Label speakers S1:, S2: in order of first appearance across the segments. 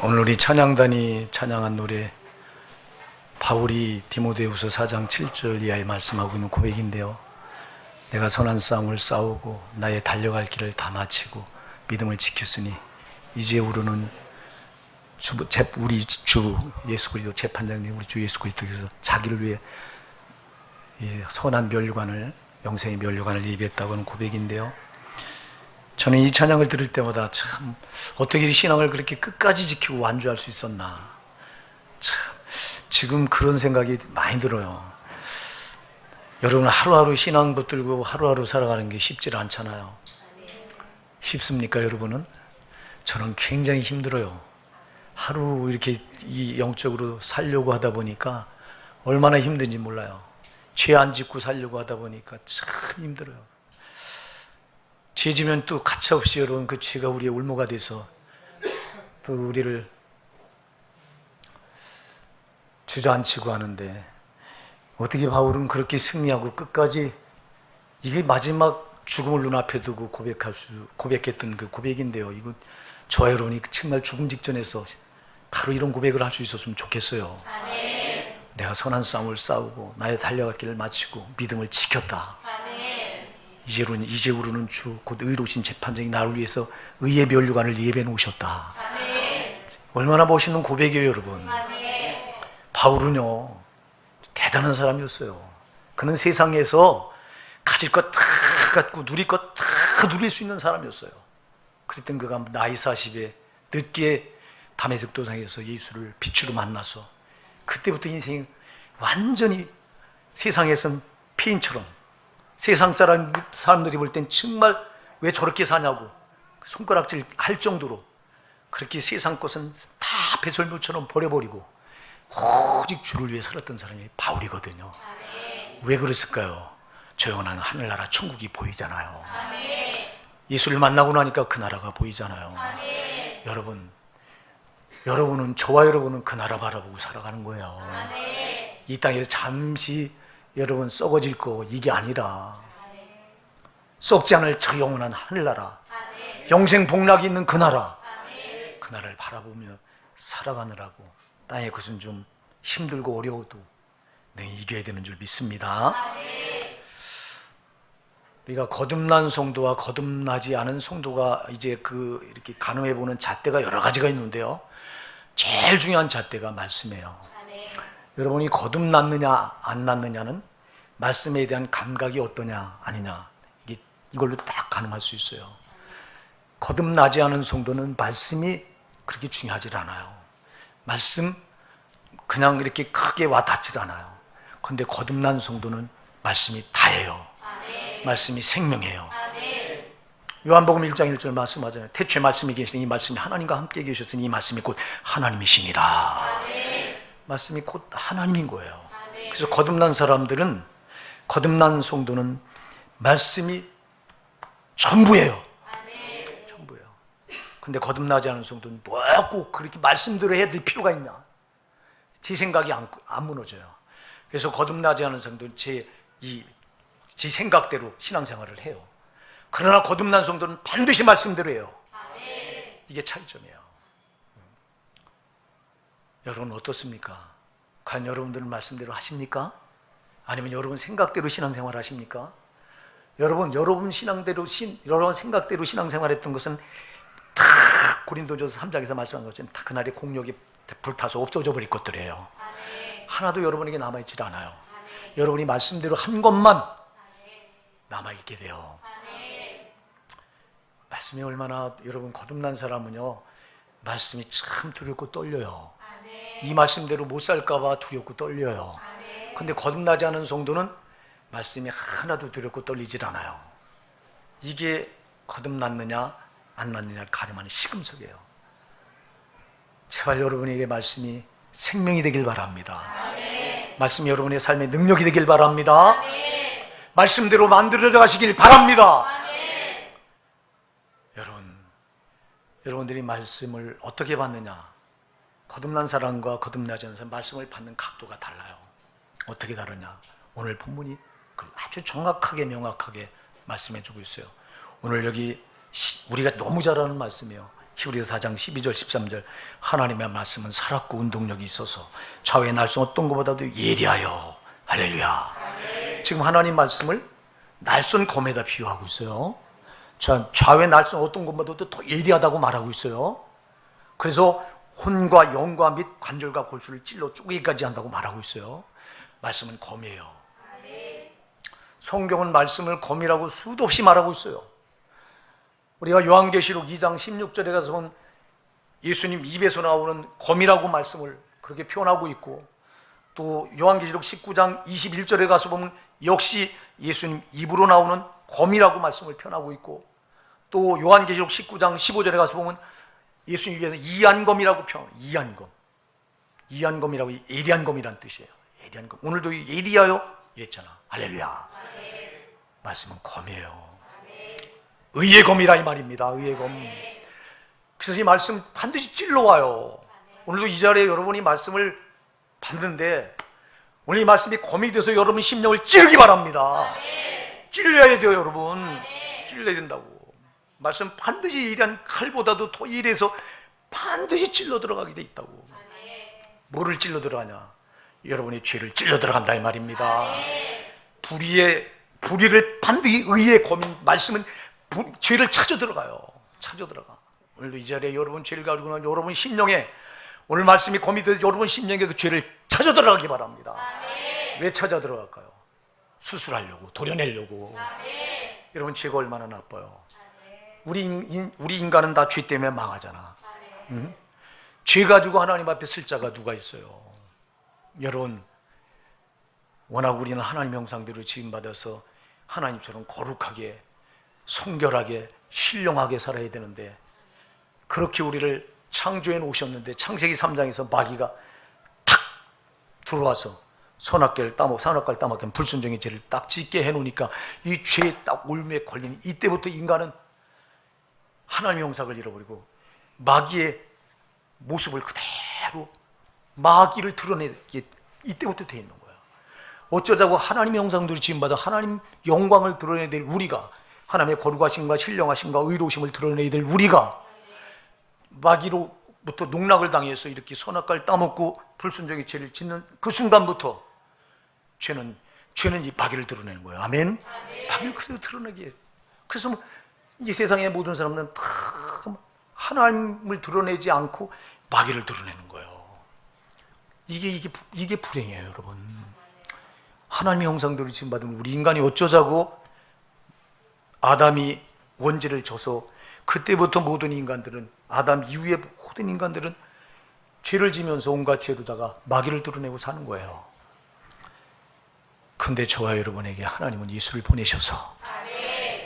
S1: 오늘 우리 찬양단이 찬양한 노래 바울이 디모데후서 4장 7절 이하에 말씀하고 있는 고백인데요. 내가 선한 싸움을 싸우고 나의 달려갈 길을 다 마치고 믿음을 지켰으니 이제후로는 우리 주 예수 그리스도 재판장님 우리 주 예수 그리스도께서 자기를 위해 선한 면류관을 영생의 면류관을 예비했다고 하는 고백인데요. 저는 이 찬양을 들을 때마다 참 어떻게 이 신앙을 그렇게 끝까지 지키고 완주할 수 있었나, 참 지금 그런 생각이 많이 들어요. 여러분, 하루하루 신앙 붙들고 하루하루 살아가는 게 쉽지 않잖아요. 쉽습니까 여러분은? 저는 굉장히 힘들어요. 하루 이렇게 이 영적으로 살려고 하다 보니까 얼마나 힘든지 몰라요. 죄 안 짓고 살려고 하다 보니까 참 힘들어요. 죄 지면 또 가차없이 여러분 그 죄가 우리의 올무가 돼서 또 우리를 주저앉히고 하는데, 어떻게 바울은 그렇게 승리하고 끝까지, 이게 마지막 죽음을 눈앞에 두고 고백했던 그 고백인데요. 이거 저와 여러분이 정말 죽음 직전에서 바로 이런 고백을 할 수 있었으면 좋겠어요. 아멘. 내가 선한 싸움을 싸우고 나의 달려갈 길을 마치고 믿음을 지켰다. 이제후로는 주 곧 의로우신 재판장이 나를 위해서 의의 면류관을 예배해 놓으셨다. 아멘. 얼마나 멋있는 고백이에요 여러분. 아멘. 바울은요 대단한 사람이었어요. 그는 세상에서 가질 것 다 갖고 누릴 것 다 누릴 수 있는 사람이었어요. 그랬던 그가 나이 40에 늦게 다메섹 도상에서 예수를 빛으로 만나서 그때부터 인생이 완전히 세상에선 피인처럼, 세상 사람들이 볼 땐 정말 왜 저렇게 사냐고 손가락질 할 정도로 그렇게 세상 것은 다 배설물처럼 버려버리고 오직 주를 위해 살았던 사람이 바울이거든요. 아멘. 왜 그랬을까요? 저 영원한 하늘나라 천국이 보이잖아요. 아멘. 예수를 만나고 나니까 그 나라가 보이잖아요. 아멘. 여러분은 저와 여러분은 그 나라 바라보고 살아가는 거예요. 아멘. 이 땅에서 잠시 여러분 썩어질 거 이게 아니라 썩지 않을 저 영원한 하늘나라, 영생 복락이 있는 그 나라, 그 나라를 바라보며 살아가느라고 땅의 것은 좀 힘들고 어려워도 내가 이겨야 되는 줄 믿습니다. 우리가 거듭난 성도와 거듭나지 않은 성도가 이제 이렇게 가늠해 보는 잣대가 여러 가지가 있는데요. 제일 중요한 잣대가 말씀이에요. 여러분이 거듭났느냐 안 났느냐는 말씀에 대한 감각이 어떠냐 아니냐, 이걸로 딱 가늠할 수 있어요. 거듭나지 않은 성도는 말씀이 그렇게 중요하지 않아요. 말씀 그냥 이렇게 크게 와 닿지 않아요. 그런데 거듭난 성도는 말씀이 다예요. 말씀이 생명이에요. 요한복음 1장 1절 말씀하잖아요. 태초에 말씀이 계시니 이 말씀이 하나님과 함께 계셨으니 이 말씀이 곧 하나님이시니라. 말씀이 곧 하나님인 거예요. 그래서 거듭난 사람들은, 거듭난 성도는 말씀이 전부예요. 전부예요. 근데 거듭나지 않은 성도는 뭐 꼭 그렇게 말씀대로 해야 될 필요가 있냐? 제 생각이 안 무너져요. 그래서 거듭나지 않은 성도는 제 생각대로 신앙생활을 해요. 그러나 거듭난 성도는 반드시 말씀대로 해요. 이게 차이점이에요. 여러분 어떻습니까? 과연 여러분들은 말씀대로 하십니까? 아니면 여러분 생각대로 신앙생활 하십니까? 여러분 신앙대로 여러분 생각대로 신앙생활했던 것은 다 고린도전서 3장에서 말씀한 것처럼 다 그날의 공력이 불타서 없어져 버릴 것들이에요. 하나도 여러분에게 남아있지 않아요. 여러분이 말씀대로 한 것만 남아있게 돼요. 말씀이 얼마나, 여러분 거듭난 사람은요 말씀이 참 두렵고 떨려요. 이 말씀대로 못 살까봐 두렵고 떨려요. 근데 거듭나지 않은 성도는 말씀이 하나도 두렵고 떨리질 않아요. 이게 거듭났느냐 안 났느냐를 가늠하는 시금석이에요. 제발 여러분에게 말씀이 생명이 되길 바랍니다. 말씀이 여러분의 삶의 능력이 되길 바랍니다. 말씀대로 만들어 가시길 바랍니다. 여러분들이 말씀을 어떻게 받느냐, 거듭난 사람과 거듭나지 않은 사람 말씀을 받는 각도가 달라요. 어떻게 다르냐? 오늘 본문이 아주 정확하게 명확하게 말씀해 주고 있어요. 오늘 여기 우리가 너무 잘 아는 말씀이에요. 히브리서 4장 12절 13절 하나님의 말씀은 살았고 운동력이 있어서 좌우의 날선 어떤 것보다도 예리하여. 할렐루야. 지금 하나님 말씀을 날선 검에다 비유하고 있어요. 좌우의 날선 어떤 것보다도 더 예리하다고 말하고 있어요. 그래서 혼과 영과 및 관절과 골수를 찔러 쪼개기까지 한다고 말하고 있어요. 말씀은 검이에요. 성경은 말씀을 검이라고 수도 없이 말하고 있어요. 우리가 요한계시록 2장 16절에 가서 보면 예수님 입에서 나오는 검이라고 말씀을 그렇게 표현하고 있고, 또 요한계시록 19장 21절에 가서 보면 역시 예수님 입으로 나오는 검이라고 말씀을 표현하고 있고, 또 요한계시록 19장 15절에 가서 보면 예수님 입에서 이한검이라고 표현해요. 이한검이라고 예리한 검이라는 뜻이에요. 예리한 검. 오늘도 예리하여 이랬잖아. 할렐루야. 말씀은 검이에요. 의의 검이라 이 말입니다. 의의 검. 그래서 이 말씀 반드시 찔러와요. 오늘도 이 자리에 여러분이 말씀을 받는데 오늘 이 말씀이 검이 돼서 여러분 심령을 찌르기 바랍니다. 찔려야 돼요, 여러분. 찔려야 된다고. 말씀 반드시 예리한 칼보다도 더 예리해서 반드시 찔러 들어가게 돼 있다고. 뭐를 찔러 들어가냐? 여러분의 죄를 찔러 들어간다 이 말입니다. 불의를 반드시 의의 검인 말씀은 죄를 찾아 들어가요. 찾아 들어가. 오늘도 이 자리에 여러분 죄를 가지고 있는 여러분 심령에 오늘 말씀이 검이 돼서 여러분 심령에 그 죄를 찾아 들어가기 바랍니다. 왜 찾아 들어갈까요? 수술하려고, 도려내려고. 여러분 죄가 얼마나 나빠요. 우리 인간은 다 죄 때문에 망하잖아. 응? 죄 가지고 하나님 앞에 쓸 자가 누가 있어요? 여러분, 워낙 우리는 하나님 형상대로 지음받아서 하나님처럼 거룩하게, 성결하게, 신령하게 살아야 되는데, 그렇게 우리를 창조해 놓으셨는데 창세기 3장에서 마귀가 탁 들어와서 선악과를 따먹게 불순종의 죄를 딱 짓게 해놓으니까 이 죄에 딱 올무에 걸린 이때부터 인간은 하나님의 형상을 잃어버리고 마귀의 모습을 그대로 마귀를 드러내게 이때부터 돼 있는 거예요. 어쩌자고 하나님의 형상대로 지음받아 하나님 영광을 드러내야 될 우리가, 하나님의 거룩하심과 신령하심과 의로우심을 드러내야 될 우리가 마귀로부터 농락을 당해서 이렇게 선악과를 따먹고 불순종의 죄를 짓는 그 순간부터 죄는 이 마귀를 드러내는 거예요. 아멘. 마귀를 그대로 드러내게. 그래서 이 세상의 모든 사람들은 다 하나님을 드러내지 않고 마귀를 드러내는 거예요. 이게 불행이에요, 여러분. 하나님의 형상대로 지음받은 우리 인간이 어쩌자고 아담이 원죄를 져서 그때부터 모든 인간들은, 아담 이후의 모든 인간들은 죄를 지면서 온갖 죄로다가 마귀를 드러내고 사는 거예요. 근데 저와 여러분에게 하나님은 예수를 보내셔서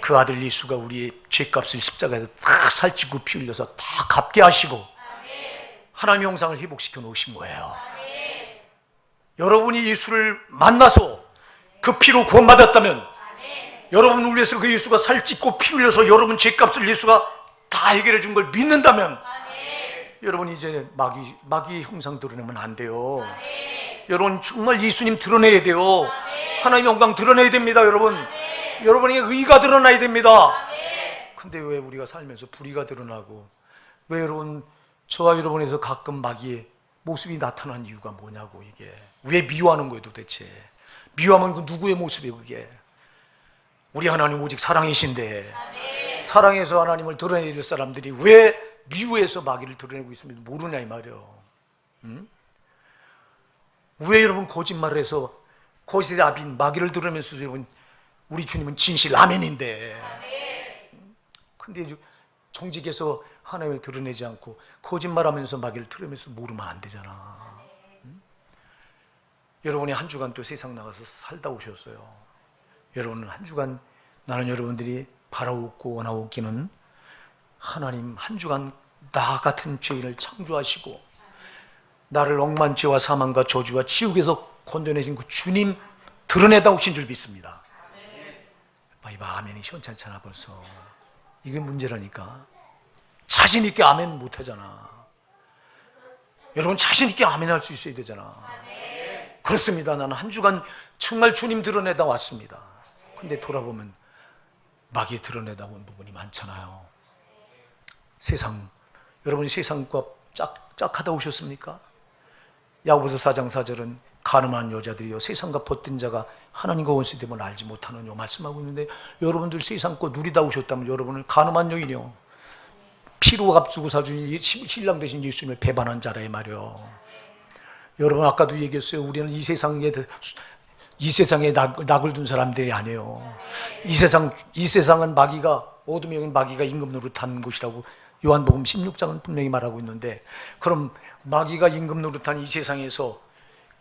S1: 그 아들 예수가 우리의 죄값을 십자가에서 다 살찌고 피 흘려서 다 갚게 하시고 하나님의 형상을 회복시켜 놓으신 거예요. 여러분이 예수를 만나서 그 피로 구원받았다면, 여러분을 위해서 그 예수가 살찌고 피 흘려서 여러분 죄값을 예수가 다 해결해 준 걸 믿는다면, 여러분 이제 마귀의 형상 드러내면 안 돼요. 여러분 정말 예수님 드러내야 돼요. 하나님의 영광 드러내야 됩니다, 여러분. 여러분에게 의가 드러나야 됩니다. 근데 왜 우리가 살면서 불의가 드러나고, 왜 여러분, 저와 여러분에서 가끔 마귀의 모습이 나타난 이유가 뭐냐고. 이게 왜 미워하는 거예요 도대체? 미워하면 그 누구의 모습이에요 그게? 우리 하나님 오직 사랑이신데 사랑해서 하나님을 드러내야 될 사람들이 왜 미워해서 마귀를 드러내고 있으면 모르냐 이 말이에요. 응? 왜 여러분 거짓말을 해서 거짓의 아빈 마귀를 드러내면서 여러분 우리 주님은 진실 아멘인데, 근데 정직해서 하나님을 드러내지 않고 거짓말하면서 마귀를 드러내면서 모르면 안 되잖아. 응? 여러분이 한 주간 또 세상 나가서 살다 오셨어요. 여러분은 한 주간, 나는 여러분들이 바라옵고 원하옵기는 하나님 한 주간 나 같은 죄인을 창조하시고 나를 억만죄와 사망과 저주와 지옥에서 건져내신 그 주님 드러내다 오신 줄 믿습니다. 이봐, 아멘이 시원찮잖아 벌써. 이게 문제라니까. 자신 있게 아멘 못하잖아. 여러분 자신 있게 아멘 할 수 있어야 되잖아. 그렇습니다. 나는 한 주간 정말 주님 드러내다 왔습니다. 근데 돌아보면 마귀 드러내다 온 부분이 많잖아요. 세상 여러분이 세상과 짝하다 오셨습니까? 야고보서 4장 4절은 가늠한 여자들이요 세상과 벗된 자가 하나님과 원수됨을 알지 못하느뇨 말씀하고 있는데, 여러분들 세상 거 누리다 오셨다면 여러분은 가늠한 여인이요 피로 값주고 사준 신랑 되신 예수님을 배반한 자라 이 말이요. 여러분 아까도 얘기했어요. 우리는 이 세상에 낙을 둔 사람들이 아니에요. 이 세상은 마귀가, 어둠의 영인 마귀가 임금 노릇하는 곳이라고 요한복음 16장은 분명히 말하고 있는데, 그럼 마귀가 임금 노릇한 이 세상에서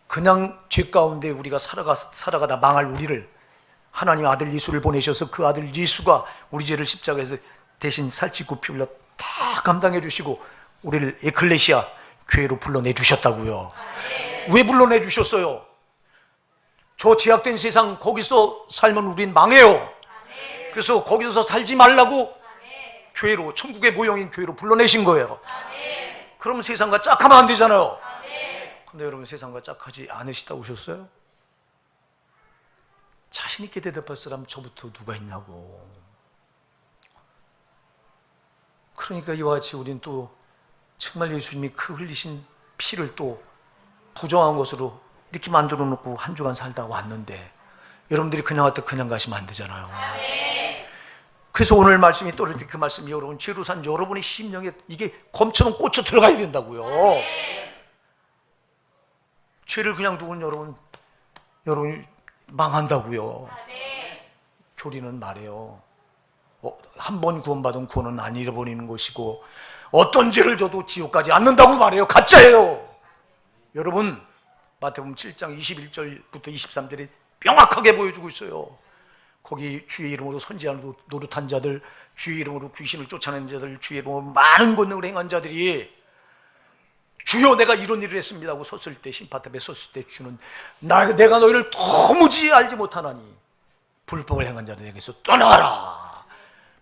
S1: 그냥 죄 가운데 우리가 살아가다 망할 우리를 하나님 아들 예수를 보내셔서 그 아들 예수가 우리 죄를 십자가에서 대신 살찌고 피 흘려 다 감당해 주시고 우리를 에클레시아 교회로 불러내 주셨다고요. 왜 불러내 주셨어요? 저 제약된 세상 거기서 살면 우린 망해요. 그래서 거기서 살지 말라고 교회로, 천국의 모형인 교회로 불러내신 거예요. 그럼 세상과 짝하면 안 되잖아요. 근데 여러분 세상과 짝하지 않으시다 오셨어요? 자신 있게 대답할 사람 저부터 누가 있냐고. 그러니까 이와 같이 우리는 또 정말 예수님이 그 흘리신 피를 또 부정한 것으로 이렇게 만들어 놓고 한 주간 살다 왔는데, 여러분들이 그냥 왔다 그냥 가시면 안 되잖아요. 그래서 오늘 말씀이 떨어질 때 그 말씀이 여러분 죄로 산 여러분의 심령에 이게 검처럼 꽂혀 들어가야 된다고요. 죄를 그냥 두면 여러분이 망한다고요. 교리는 말해요. 한 번 구원받은 구원은 안 잃어버리는 것이고 어떤 죄를 져도 지옥 가지 않는다고 말해요. 가짜예요. 여러분 마태복음 7장 21절부터 23절에 명확하게 보여주고 있어요. 거기 주의 이름으로 선지하는 노릇한 자들, 주의 이름으로 귀신을 쫓아내는 자들, 주의 이름으로 많은 권능을 행한 자들이 주여 내가 이런 일을 했습니다 하고 섰을 때, 심판탑에 섰을 때 주는 내가 너희를 도무지 알지 못하나니 불법을 행한 자들에게서 떠나가라.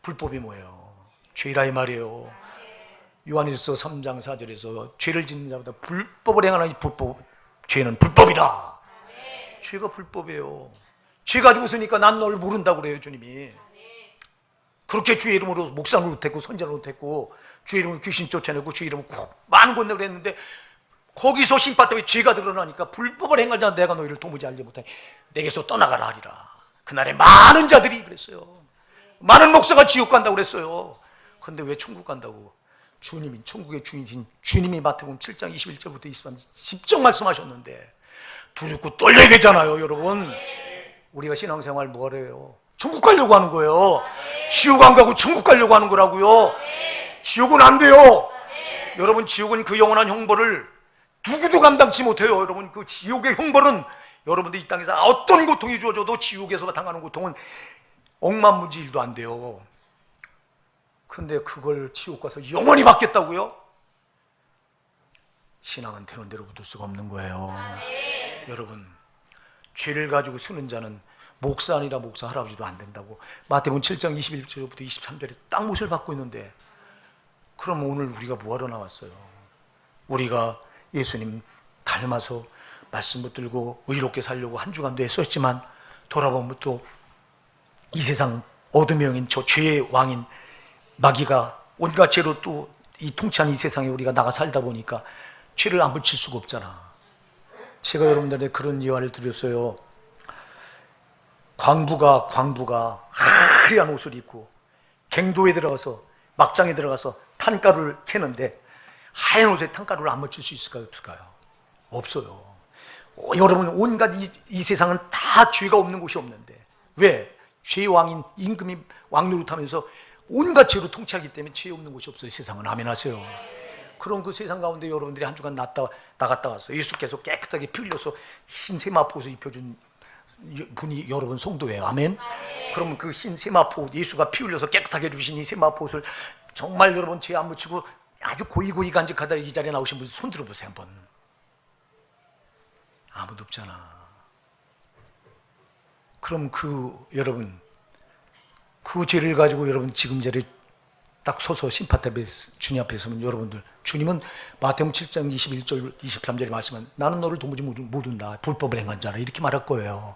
S1: 불법이 뭐예요? 죄라 이 말이에요. 요한일서 3장 4절에서 죄를 짓는 자보다 불법을 행하는 죄는 불법이다. 죄가 불법이에요. 죄 가지고 있으니까 난 너를 모른다고 그래요, 주님이. 그렇게 주의 이름으로 목사를 못했고 선지를 못했고 주의 이름으로 귀신 쫓아내고 주의 이름으로 많은 권능을 했는데, 거기서 심판대에 죄가 드러나니까 불법을 행한 자 내가 너희를 도무지 알지 못하니 내게서 떠나가라 하리라. 그날에 많은 자들이 그랬어요. 많은 목사가 지옥 간다고 그랬어요. 그런데 왜 천국 간다고? 주님이, 천국의 주인이신 주님이 마태복음 7장 21절부터 23절 직접 말씀하셨는데 두렵고 떨려야 되잖아요. 여러분 우리가 신앙생활 뭐래요? 천국 가려고 하는 거예요. 지옥 안 가고 천국 가려고 하는 거라고요. 지옥은 안 돼요. 여러분 지옥은 그 영원한 형벌을 누구도 감당치 못해요. 여러분 그 지옥의 형벌은 여러분들 이 땅에서 어떤 고통이 주어져도 지옥에서 당하는 고통은 억만무지일도 안 돼요. 근데 그걸 지옥 가서 영원히 받겠다고요? 신앙은 되는 대로 붙을 수가 없는 거예요. 여러분 죄를 가지고 쓰는 자는 목사 아니라 목사 할아버지도 안 된다고 마태복음 7장 21절부터 23절에 딱 못을 받고 있는데, 그럼 오늘 우리가 뭐하러 나왔어요? 우리가 예수님 닮아서 말씀 붙들고 의롭게 살려고 한 주간도 애썼지만 돌아보면 또 이 세상 어둠의 영인 저 죄의 왕인 마귀가 온갖 죄로 또 이 통치한 이 세상에 우리가 나가 살다 보니까 죄를 안 붙일 수가 없잖아. 제가 여러분들한테 그런 예화를 드렸어요. 광부가 하얀 옷을 입고 갱도에 들어가서 막장에 들어가서 탄가루를 캐는데 하얀 옷에 탄가루를 안 묻힐 수 있을까요? 없을까요? 없어요. 여러분 온갖 이 세상은 다 죄가 없는 곳이 없는데 왜? 죄의 왕인 임금이 왕노릇하면서 온갖 죄로 통치하기 때문에 죄 없는 곳이 없어요. 세상은. 아멘 하세요. 그런 그 세상 가운데 여러분들이 한 주간 나갔다 왔어요. 예수께서 깨끗하게 피 흘려서 흰 세마포옷을 입혀준 분이 여러분 성도예요. 아멘. 그러면 그 흰 세마포, 예수가 피 흘려서 깨끗하게 해주신 이 세마포옷을 정말 여러분 죄 안 묻히고 아주 고이고이 간직하다 이 자리에 나오신 분 손 들어보세요 한번. 아무도 없잖아. 그럼 여러분 그 죄를 가지고 여러분 지금 자리에 딱 서서 심판탑에 주님 앞에 서면 여러분들, 주님은 마태복음 7장 21절 23절에 말씀은 나는 너를 도무지 못 운다 불법을 행한 자라 이렇게 말할 거예요.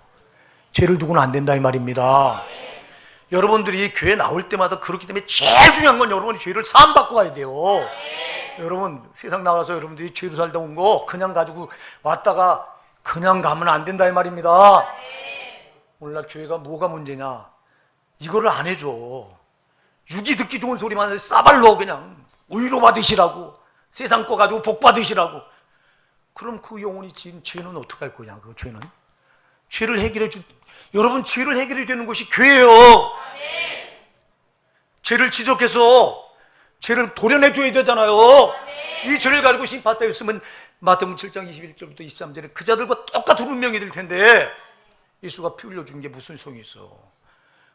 S1: 죄를 두고는 안 된다 이 말입니다. 여러분들이 교회 나올 때마다 그렇기 때문에 제일 중요한 건 여러분이 죄를 사함받고 가야 돼요. 여러분 세상 나가서 여러분들이 죄로 살다 온 거 그냥 가지고 왔다가 그냥 가면 안 된다 이 말입니다. 오늘날 교회가 뭐가 문제냐? 이거를 안 해줘. 육이 듣기 좋은 소리만 싸발로 그냥 의로 받으시라고, 세상 거 가지고 복 받으시라고. 그럼 그 영혼이 지은 죄는 어떡할 거냐? 그 죄는 죄를 해결해 주. 여러분 죄를 해결해 주는 것이 교회예요. 죄를 지적해서 죄를 도려내 줘야 되잖아요. 이 죄를 가지고 심판대 있으면 마태복음 7장 21절부터 23절에 그 자들과 똑같은 운명이 될 텐데 예수가 피 흘려 준 게 무슨 소용이 있어?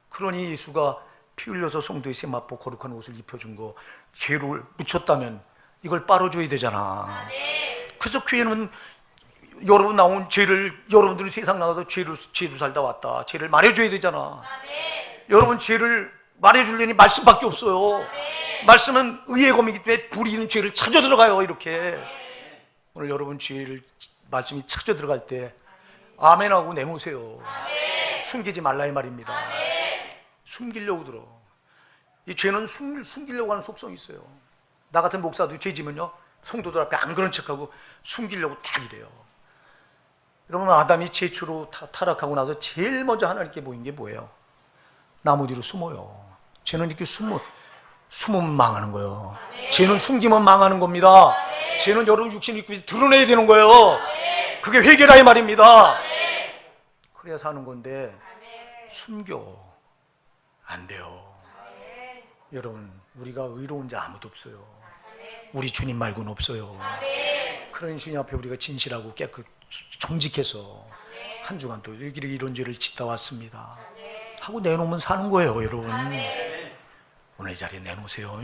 S1: 그러니 예수가 피 흘려서 성도의 세마포 거룩한 옷을 입혀준 거 죄를 묻혔다면 이걸 빨아줘야 되잖아. 그래서 교회는 여러분 나온 죄를, 여러분들이 세상 나가서 죄로 살다 왔다, 죄를 말해줘야 되잖아. 여러분 죄를 말해주려니 말씀밖에 없어요. 말씀은 의의 검이기 때문에 불이 있는 죄를 찾아 들어가요. 이렇게 오늘 여러분 죄를 말씀이 찾아 들어갈 때 아멘하고 내놓으세요. 숨기지 말라 이 말입니다. 숨기려고 들어. 이 죄는 숨기려고 하는 속성이 있어요. 나 같은 목사도 죄 지면요 성도들 앞에 안 그런 척하고 숨기려고 딱 이래요. 여러분 아담이 최초로 타락하고 나서 제일 먼저 하나님께 보인 게 뭐예요? 나무 뒤로 숨어요. 죄는 이렇게 숨으면 망하는 거예요. 죄는 숨기면 망하는 겁니다. 죄는 여러분 육신 입고 드러내야 되는 거예요. 그게 회개라 이 말입니다. 그래야 사는 건데 숨겨 안 돼요. 여러분 우리가 의로운 자 아무도 없어요. 우리 주님 말고는 없어요. 그러니 주님 앞에 우리가 진실하고 깨끗 정직해서 한 주간 또 이런 죄를 짓다 왔습니다 하고 내놓으면 사는 거예요. 여러분 오늘 이 자리에 내놓으세요.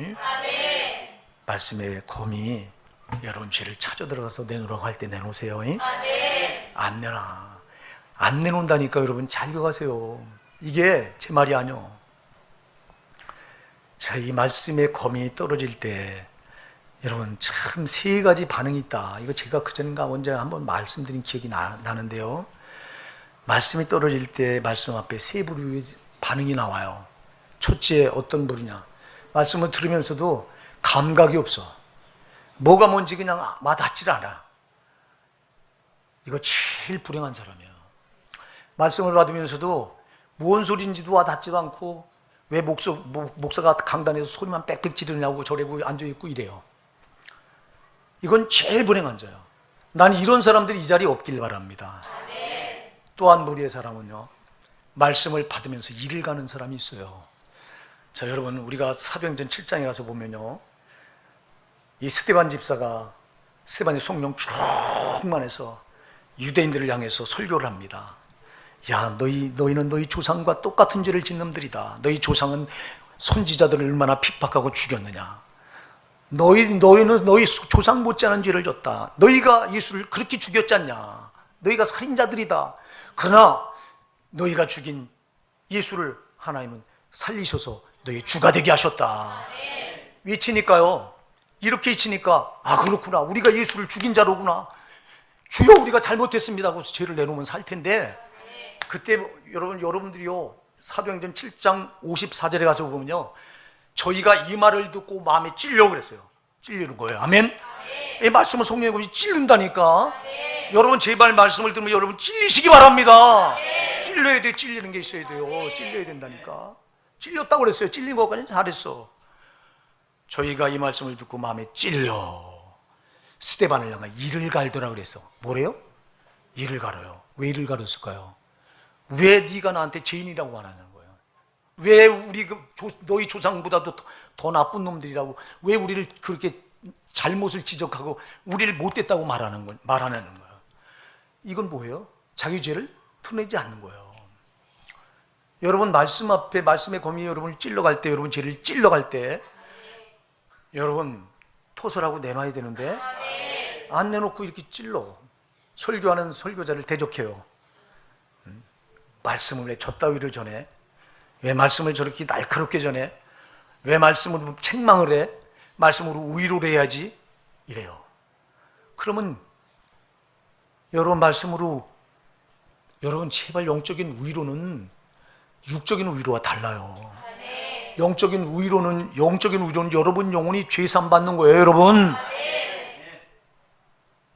S1: 말씀의 검이 여러분 죄를 찾아 들어가서 내놓으라고 할 때 내놓으세요. 안 내놔. 안 내놓는다니까. 여러분 잘 기억하세요. 이게 제 말이 아니요. 자, 이 말씀의 검이 떨어질 때 여러분 참 세 가지 반응이 있다. 이거 제가 그전인가 언제 한번 말씀드린 기억이 나는데요. 말씀이 떨어질 때 말씀 앞에 세 부류의 반응이 나와요. 첫째 어떤 부류냐? 말씀을 들으면서도 감각이 없어. 뭐가 뭔지 그냥 와닿질 않아. 이거 제일 불행한 사람이에요. 말씀을 받으면서도 무슨 소리인지도 와닿지도 않고 왜 목사가 강단에서 소리만 빽빽 지르냐고 저래고 앉아있고 이래요. 이건 제일 불행한 자예요. 난 이런 사람들이 이 자리에 없길 바랍니다. 또 한 부류의 사람은요, 말씀을 받으면서 일을 가는 사람이 있어요. 자, 여러분 우리가 사도행전 7장에 가서 보면요, 이 스데반 집사가 스데반의 성령 충만해서 유대인들을 향해서 설교를 합니다. 야, 너희는 너희 조상과 똑같은 죄를 짓는 놈들이다. 너희 조상은 선지자들을 얼마나 핍박하고 죽였느냐. 너희는 너희 조상 못지않은 죄를 졌다. 너희가 예수를 그렇게 죽였지 않냐. 너희가 살인자들이다. 그러나 너희가 죽인 예수를 하나님은 살리셔서 너희 주가 되게 하셨다. 외치니까요, 이렇게 외치니까 아 그렇구나, 우리가 예수를 죽인 자로구나. 주여 우리가 잘못했습니다 하고 죄를 내놓으면 살 텐데, 그때 여러분들이요 사도행전 7장 54절에 가서 보면요, 저희가 이 말을 듣고 마음에 찔려고 그랬어요. 찔리는 거예요. 아멘. 이 말씀은 성령의 검이 찔른다니까. 여러분 제발 말씀을 들으면 여러분 찔리시기 바랍니다. 찔려야 돼. 찔리는 게 있어야 돼요. 찔려야 된다니까. 찔렸다고 그랬어요. 찔린 것까지 잘했어. 저희가 이 말씀을 듣고 마음에 찔려 스데반을 향해 이를 갈더라 그랬어. 뭐래요? 이를 갈아요. 왜 이를 갈았을까요? 왜 네가 나한테 죄인이라고 말하는 거예요? 왜 우리 너희 조상보다도 더 나쁜 놈들이라고 왜 우리를 그렇게 잘못을 지적하고 우리를 못됐다고 말하는 거예요? 이건 뭐예요? 자기 죄를 드러내지 않는 거예요. 여러분 말씀 앞에 말씀의 검이 여러분을 찔러갈 때, 여러분 죄를 찔러갈 때 여러분 토설하고 내놔야 되는데 안 내놓고 이렇게 찔러. 설교하는 설교자를 대적해요. 말씀을 왜 젖다위로 전해? 왜 말씀을 저렇게 날카롭게 전해? 왜 말씀으로 책망을 해? 말씀으로 위로를 해야지? 이래요. 그러면 여러분 말씀으로 여러분 제발 영적인 위로는 육적인 위로와 달라요. 영적인 우위로는 여러분 영혼이 죄산 받는 거예요, 여러분.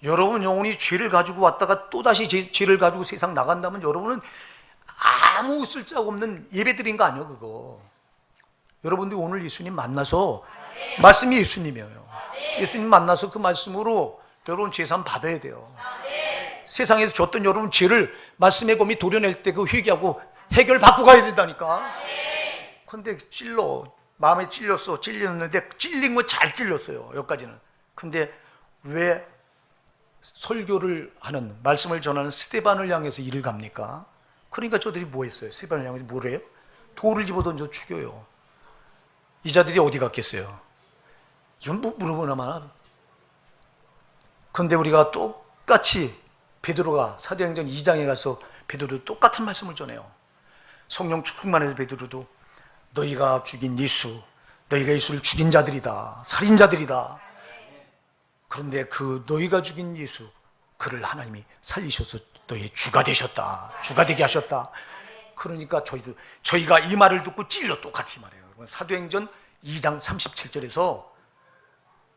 S1: 여러분 영혼이 죄를 가지고 왔다가 또다시 죄를 가지고 세상 나간다면 여러분은 아무 쓸데없는 예배드린 거 아니에요, 그거. 여러분들이 오늘 예수님 만나서, 말씀이 예수님이에요. 예수님 만나서 그 말씀으로 여러분 죄산 받아야 돼요. 세상에서 줬던 여러분 죄를 말씀의 검이 도려낼 때 그 회개하고 해결 받고 가야 된다니까. 근데 마음에 찔렸는데 찔린 건 잘 찔렸어요, 여기까지는. 근데 왜 설교를 하는, 말씀을 전하는 스데반을 향해서 일을 갑니까? 그러니까 저들이 뭐 했어요? 스데반을 향해서 뭘 해요? 돌을 집어던져 죽여요. 이 자들이 어디 갔겠어요? 이건 뭐 물어보나마나. 근데 우리가 똑같이 베드로가 사도행전 2장에 가서 베드로도 똑같은 말씀을 전해요. 성령 충만해서 베드로도 너희가 죽인 예수, 너희가 예수를 죽인 자들이다, 살인자들이다. 그런데 그 너희가 죽인 예수, 그를 하나님이 살리셔서 너희의 주가 되셨다, 주가 되게 하셨다. 그러니까 저희가 이 말을 듣고 찔려 똑같이 말해요. 사도행전 2장 37절에서,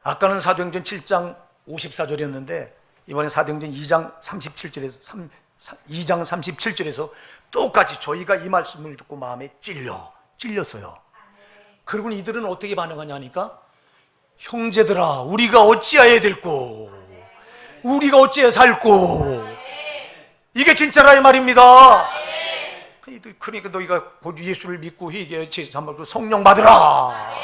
S1: 아까는 사도행전 7장 54절이었는데 이번에 사도행전 2장 37절에서 똑같이 저희가 이 말씀을 듣고 마음에 찔렸어요. 그리고 이들은 어떻게 반응하냐니까, 형제들아 우리가 어찌해야 될꼬, 우리가 어찌해 살꼬, 이게 진짜라 이 말입니다. 그러니까 너희가 예수를 믿고 회개하여 제사 받고 성령 받으라.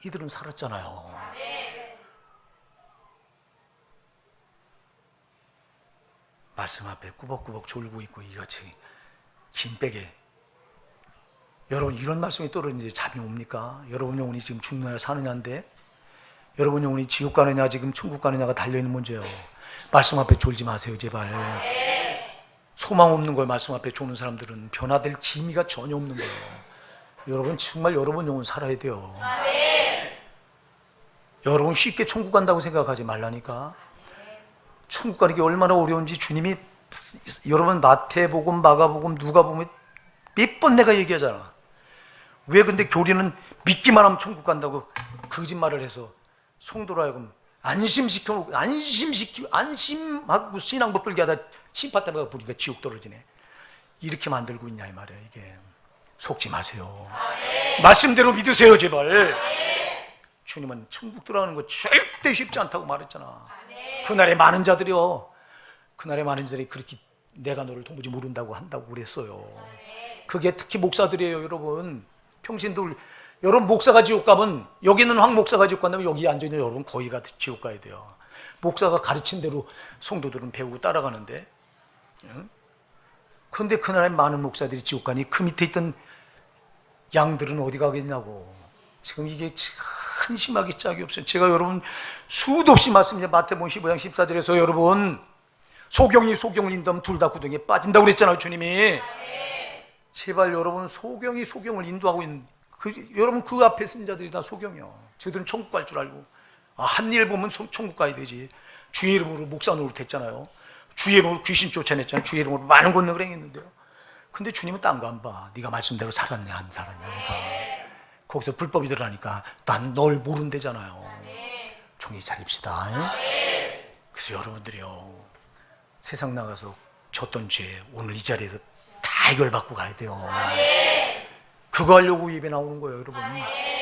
S1: 이들은 살았잖아요. 말씀 앞에 꾸벅꾸벅 졸고 있고 이같이 긴 베개. 여러분 이런 말씀이 떨어지는데 잠이 옵니까? 여러분 영혼이 지금 죽느냐 사느냐인데, 여러분 영혼이 지옥 가느냐 지금 천국 가느냐가 달려있는 문제예요. 말씀 앞에 졸지 마세요, 제발. 소망 없는 거예요. 말씀 앞에 조는 사람들은 변화될 기미가 전혀 없는 거예요. 여러분 정말 여러분 영혼 살아야 돼요. 여러분 쉽게 천국 간다고 생각하지 말라니까. 천국 가는 게 얼마나 어려운지 주님이, 여러분 마태복음, 마가복음, 누가복음 몇 번 내가 얘기하잖아. 왜 근데 교리는 믿기만 하면 천국 간다고 거짓말을 해서 성도로 하여금 안심하고 신앙 붙들게 하다 심판대가 보니까 지옥 떨어지네. 이렇게 만들고 있냐 이 말이야. 이게 속지 마세요. 말씀대로 믿으세요, 제발. 주님은 천국 들어가는 거 절대 쉽지 않다고 말했잖아. 그날에 많은 자들이요, 그날에 많은 자들이 그렇게 내가 너를 도무지 모른다고 한다고 그랬어요. 그게 특히 목사들이에요, 여러분. 평신도 여러분 목사가 지옥 가면, 여기는 황 목사가 지옥 간다면 여기 앉아있는 여러분 거의 다 지옥 가야 돼요. 목사가 가르친 대로 성도들은 배우고 따라가는데, 그런데 그날에 많은 목사들이 지옥 가니 그 밑에 있던 양들은 어디 가겠냐고. 지금 이게 한심하기 짝이 없어요. 제가 여러분 수도 없이 말씀드린 마태복음 15장 14절에서 여러분 소경을 인도하면 둘 다 구덩이에 빠진다고 그랬잖아요, 주님이. 제발 여러분 소경을 인도하고 있는 여러분 그 앞에 쓴 자들이 다 소경이요. 저들은 천국 갈 줄 알고, 한 일 보면 천국 가야 되지. 주의 이름으로 목사 노릇했잖아요. 주의 이름으로 귀신 쫓아냈잖아요. 주의 이름으로 많은 권능을 행했는데요. 근데 주님은 딴 거 안 봐. 네가 말씀대로 살았냐 안 살았냐 봐. 거기서 불법이 들어가니까 난 널 모른대잖아요. 종이 차립시다. 그래서 여러분들이요, 세상 나가서 졌던 죄 오늘 이 자리에서 다 해결받고 가야 돼요. 그거 하려고 예배 나오는 거예요, 여러분.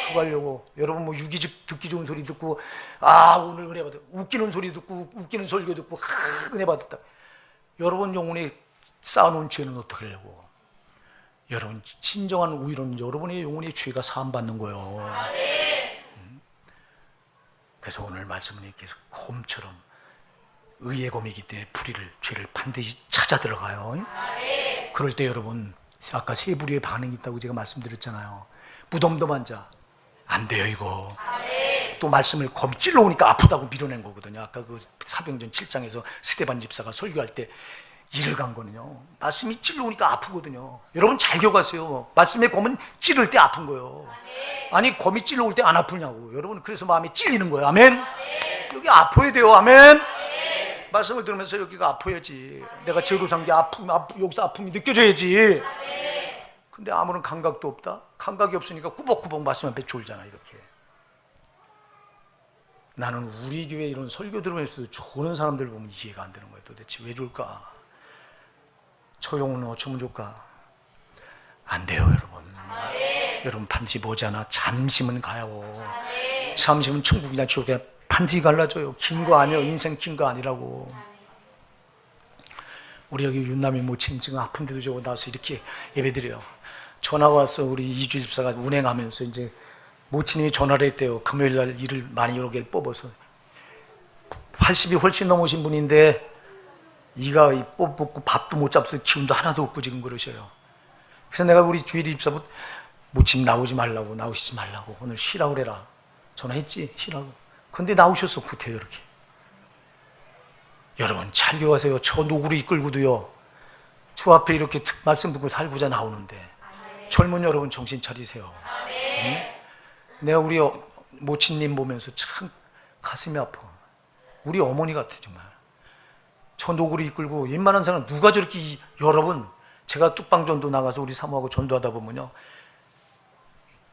S1: 그거 하려고. 여러분 뭐 유기적 듣기 좋은 소리 듣고, 오늘 은혜 받았다, 웃기는 소리 듣고 웃기는 설교 듣고 은혜 받았다. 여러분 영혼에 쌓아놓은 죄는 어떻게 하려고? 여러분 진정한 우위로는 여러분의 영혼의 죄가 사함받는 거예요. 그래서 오늘 말씀은 이렇게 곰처럼 의의 검이기 때문에 죄를 반드시 찾아 들어가요. 그럴 때 여러분, 아까 세 부류의 반응이 있다고 제가 말씀드렸잖아요. 무덤덤한 자, 안 돼요 이거. 또 말씀을 검이 찔러오니까 아프다고 밀어낸 거거든요. 아까 그 사도행전 7장에서 스데반 집사가 설교할 때 일을 간 거는요, 말씀이 찔러오니까 아프거든요. 여러분 잘 기억하세요. 말씀의 검은 찌를 때 아픈 거예요. 아니 검이 찔러올 때 안 아프냐고. 여러분 그래서 마음이 찔리는 거예요. 아멘. 여기 아파야 돼요. 아멘. 말씀을 들으면서 여기가 아파야지. 내가 제로 산 게 여기서 아픔이 느껴져야지. 근데 아무런 감각도 없다. 감각이 없으니까 꾸벅꾸벅 말씀 앞에 졸잖아 이렇게. 나는 우리 교회 이런 설교 들으면서도 조는 사람들 보면 이해가 안 되는 거예요. 도대체 왜 졸까? 조용은 어쩌면 좋을까? 안 돼요, 여러분. 여러분 반드시 뭐잖아. 잠시면 가요. 잠시면 천국이나 지옥이나 반드시 갈라져요. 긴 거 아니에요. 인생 긴 거 아니라고. 우리 여기 윤남이 모친 지금 아픈데도 저거 나와서 이렇게 예배드려요. 전화가 왔어. 우리 이주 집사가 운행하면서 이제 모친님이 전화를 했대요. 금요일 날 일을 많이 여러 개를 뽑아서 80이 훨씬 넘으신 분인데 이가 뽑고 밥도 못 잡서 기운도 하나도 없고 지금 그러셔요. 그래서 내가 우리 주일이 집사부 모친 나오지 말라고, 나오시지 말라고, 오늘 쉬라고 그래라 전화했지. 쉬라고. 근데 나오셨어. 구태여 이렇게. 여러분 잘 기억하세요. 저 노구로 이끌고도요 주 앞에 이렇게 말씀 듣고 살고자 나오는데 젊은 여러분 정신 차리세요. 응? 내가 우리 모친님 보면서 참 가슴이 아파. 우리 어머니 같아 정말. 저 노구로 이끌고 웬만한 사람 누가 저렇게 여러분 제가 뚝방전도 나가서 우리 사모하고 전도하다 보면요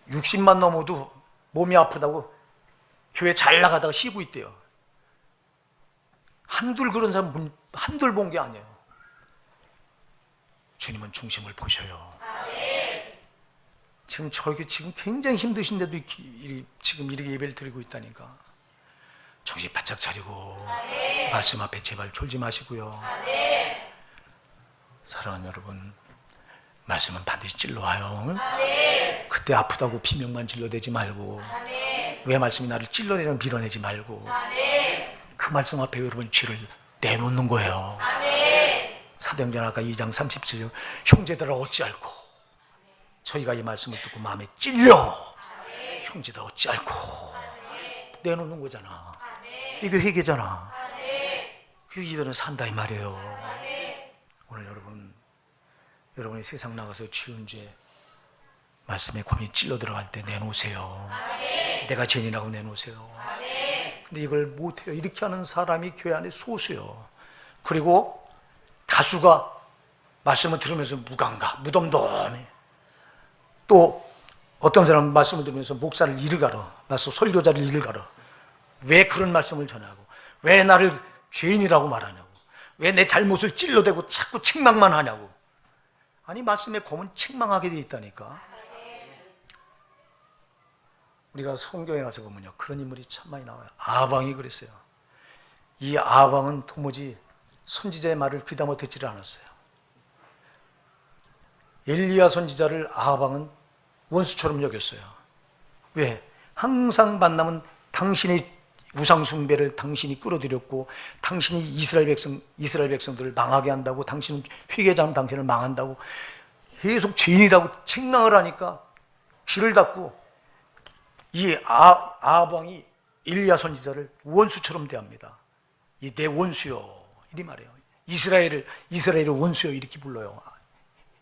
S1: 60만 넘어도 몸이 아프다고 교회 잘 나가다가 쉬고 있대요. 한둘 그런 사람 한둘 본 게 아니에요. 주님은 중심을 보셔요. 지금 저렇게 지금 굉장히 힘드신데도 지금 이렇게 예배를 드리고 있다니까. 정신 바짝 차리고 말씀 앞에 제발 졸지 마시고요. 사랑하는 여러분, 말씀은 반드시 찔러와요. 그때 아프다고 비명만 질러대지 말고 왜 말씀이 나를 찔러내려 밀어내지 말고 그 말씀 앞에 여러분 죄를 내놓는 거예요. 사도행전 아까 2장 37절 형제들아 어찌할꼬 저희가 이 말씀을 듣고 마음에 찔려 형제들 어찌할꼬 내놓는 거잖아. 이게 회개잖아. 그 이들은 산다 이 말이에요. 오늘 여러분이 세상 나가서 지은 죄 말씀에ความ이 찔러 들어갈 때 내놓으세요. 내가 죄인이라고 내놓으세요. 근데 이걸 못해요. 이렇게 하는 사람이 교회 안에 소수요. 그리고 다수가 말씀을 들으면서 무감각, 무덤덤해. 또 어떤 사람은 말씀을 들으면서 목사를 일을 가러, 말씀 설교자를 일을 가러. 왜 그런 말씀을 전하고, 왜 나를 죄인이라고 말하냐고, 왜 내 잘못을 찔러대고 자꾸 책망만 하냐고. 아니 말씀에 검은 책망하게 돼 있다니까. 우리가 성경에 가서 보면요 그런 인물이 참 많이 나와요. 아방이 그랬어요. 이 아방은 도무지 선지자의 말을 귀담아 듣지를 않았어요. 엘리야 선지자를 아방은 원수처럼 여겼어요. 왜? 항상 만나면 당신의 우상 숭배를 당신이 끌어들였고 당신이 이스라엘 백성들을 망하게 한다고, 당신은 회개자면 당신을 망한다고 계속 죄인이라고 책망을 하니까 귀를 닫고 이 아방이 엘리야 선지자를 원수처럼 대합니다. 이 내 원수요 이리 말해요. 이스라엘을 원수요 이렇게 불러요.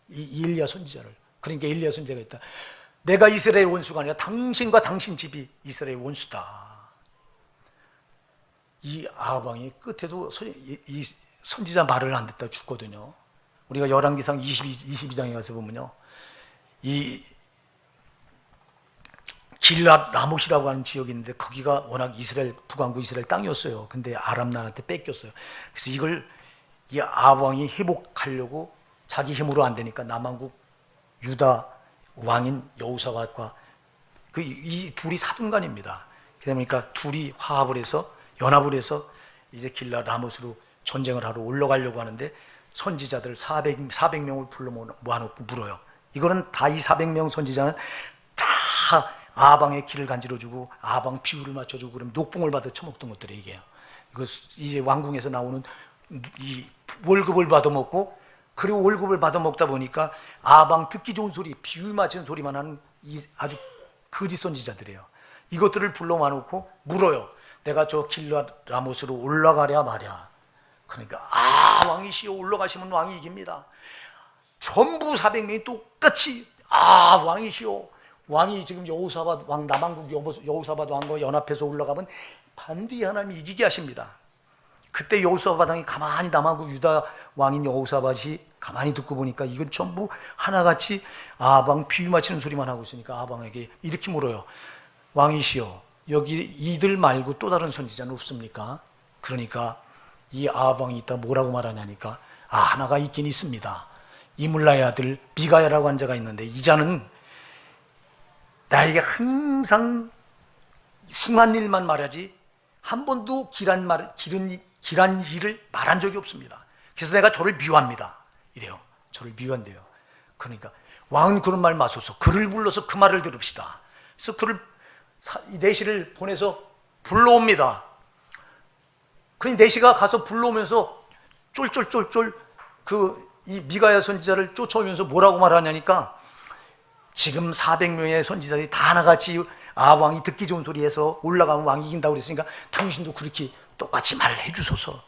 S1: 이 엘리야 선지자를. 그러니까 엘리야 선지자가 있다. 내가 이스라엘 원수가 아니라 당신과 당신 집이 이스라엘 원수다. 이 아방이 끝에도 이 선지자 말을 안 듣다 죽거든요. 우리가 열왕기상 22장에 가서 보면요 이 길랏 라못이라고 하는 지역이 있는데 거기가 워낙 북왕국 이스라엘 땅이었어요. 근데 아람 나라한테 뺏겼어요. 그래서 이걸 이 아왕이 회복하려고 자기 힘으로 안 되니까 남왕국 유다 왕인 여호사밧과 이 둘이 사둔간입니다. 그러니까 둘이 화합을 해서 연합을 해서 이제 길랏 라못으로 전쟁을 하러 올라가려고 하는데 선지자들 400명을 불러 모아놓고 물어요. 이거는 다 이 400명 선지자는 다 아방의 길을 간지러주고 아방 비유를 맞춰주고 그러면 녹봉을 받아 처먹던 것들이 이게요. 이거 이제 왕궁에서 나오는 이 월급을 받아 먹고, 그리고 월급을 받아 먹다 보니까 아방 듣기 좋은 소리, 비유 맞춘 소리만 하는 이 아주 거짓 선지자들이에요. 이것들을 불러 모아놓고 물어요. 내가 저 길랏 라못으로 올라가랴 마랴. 그러니까 왕이시여 올라가시면 왕이 이깁니다. 전부 400명이 똑같이 왕이시여, 왕이 지금 여호사밧 왕, 남왕국 여호사밧 왕과 연합해서 올라가면 반드시 하나님이 이기게 하십니다. 그때 여호사밧 왕이 가만히 남아고 유다 왕인 여호사밧이 가만히 듣고 보니까 이건 전부 하나같이 아합 왕 비유 맞히는 소리만 하고 있으니까 아합 왕에게 이렇게 물어요. 왕이시여, 여기 이들 말고 또 다른 선지자는 없습니까? 그러니까 이 아합 왕이 있다 뭐라고 말하냐니까, 하나가 있긴 있습니다. 이물라의 아들 미가야라고 한 자가 있는데 이 자는 나에게 항상 흉한 일만 말하지 한 번도 길한 일을 말한 적이 없습니다. 그래서 내가 저를 미워합니다. 이래요. 저를 미워한대요. 그러니까 왕은 그런 말 마소서, 그를 불러서 그 말을 들읍시다. 그래서 그를 이 내시를 보내서 불러옵니다. 그러니 내시가 가서 불러오면서 쫄쫄쫄쫄 이 미가야 선지자를 쫓아오면서 뭐라고 말하냐니까, 지금 400명의 선지자들이 다 하나같이 아합 왕이 듣기 좋은 소리 해서 올라가면 왕이 이긴다고 그랬으니까 당신도 그렇게 똑같이 말을 해주소서.